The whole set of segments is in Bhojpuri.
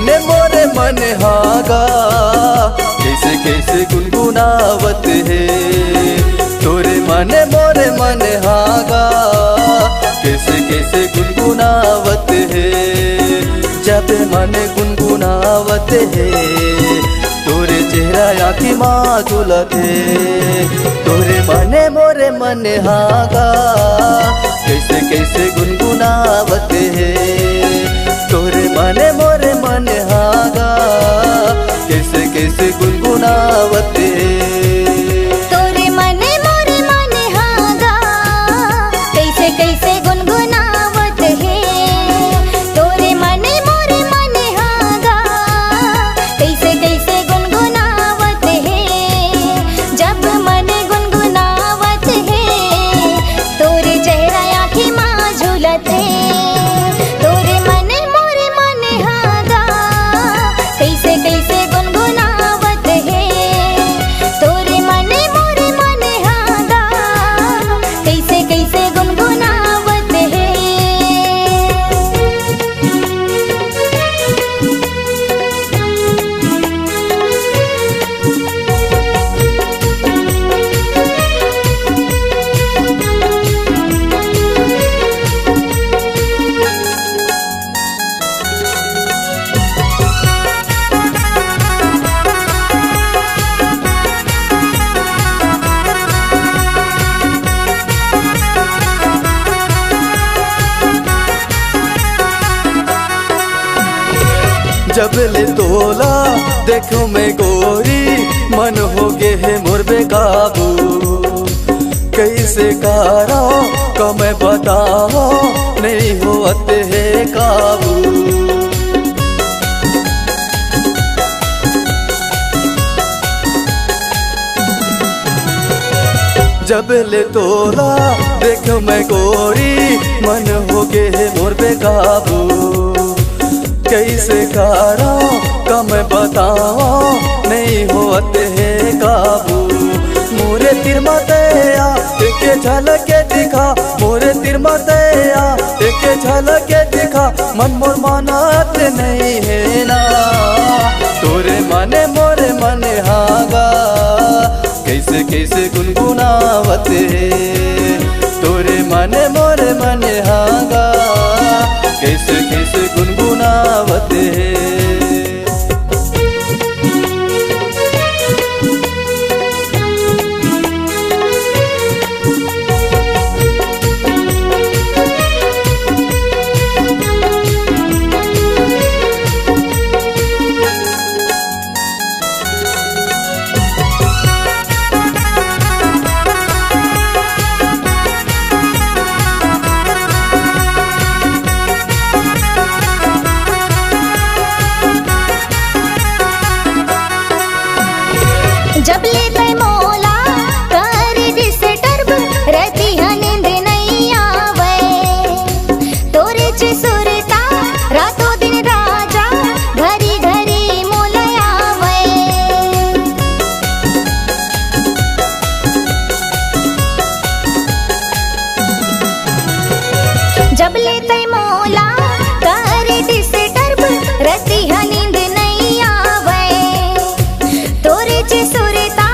माने मोरे मन हागा, कैसे कैसे गुनगुनावत है। तोरे माने मोरे मन हागा, कैसे कैसे गुनगुनावत है। जब मन गुनगुनावत है, तोरे चेहरा आँखी माँ झूलत है। तोरे माने मोरे मन हागा, कैसे कैसे गुनगुनावत है। तोरे माने मोरे मन हागा, कैसे कैसे गुनगुनावत है। तोरे माने मोरे मन हागा, कैसे कैसे गुनगुनावत है। तोरे माने मोरे मन हागा, कैसे कैसे गुनगुनावत है। जब मन गुनगुनावत है, तोरे चेहरा आँखी माँ झूलत है। तोरे माने मोरे मन हागा, कैसे कैसे गुनगुनावत है। तोरे माने मोरे मन हागा, कैसे कैसे गुनगुनावत है। जब ले तोला देखो मैं गोरी, मन हो गे है मोर बेकाबू। कैसे कारा का मैं बताओ, नहीं होते है काबू। जब ले तोला देखो मैं गोरी, मन हो गे है मोर बेकाबू। कैसे कारा का मैं बताओ, नहीं होते है काबू। मोरे तिरमतया एक झलक दिखा, मोरे तिरमतया एक झलक दिखा। मन मोर मानत नहीं है ना, तोरे माने मोरे मन हागा, कैसे कैसे गुनगुनावत है। तोरे माने मोरे मन हागा, कैसे कैसे गुनगुनावत है। जब लेते मोला कर डिस्टर्ब, रहती है नींद नहीं आवे। तोरे च सुरता रातों दिन राजा, घरी घरी मोला आवे। जब लेते मोला कर डिस्टर्ब, रहती है नींद नहीं आवे। तोरे च सुरता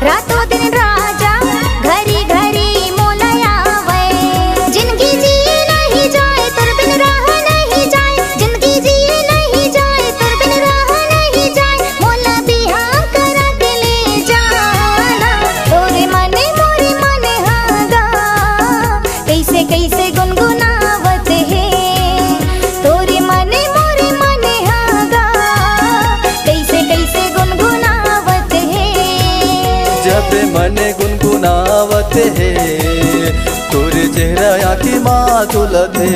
रातों दिन राजा, घरी घरी मोला आवे। जिंदगी जिए नहीं जाए, तुर बिन रह नहीं जाए। जिंदगी जिए नहीं जाए, तुर बिन रह नहीं जाए। मोला बिहार करा के ले जाना, तोरे माने मोरे मन हागा, कैसे कैसे गुनगुनावत है। तोरे माने मोरे मन हागा, कैसे कैसे गुनगुनावत है। जब मन गुनगुनावत है, तोरे चेहरा आँखी माँ झूलत है।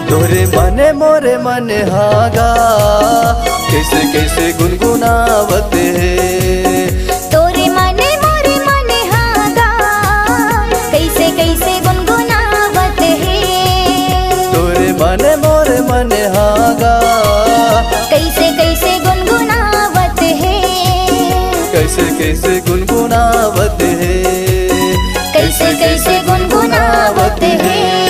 तोरे माने मोरे मन हागा, कैसे कैसे गुनगुनावत है। तोरे माने मोरे मन हागा, कैसे कैसे गुनगुनावत है। तोरे माने मोरे मन हागा, कैसे कैसे गुनगुनावत है। कैसे कैसे गुनगुनावत है। कैसे कैसे गुनगुनावत है।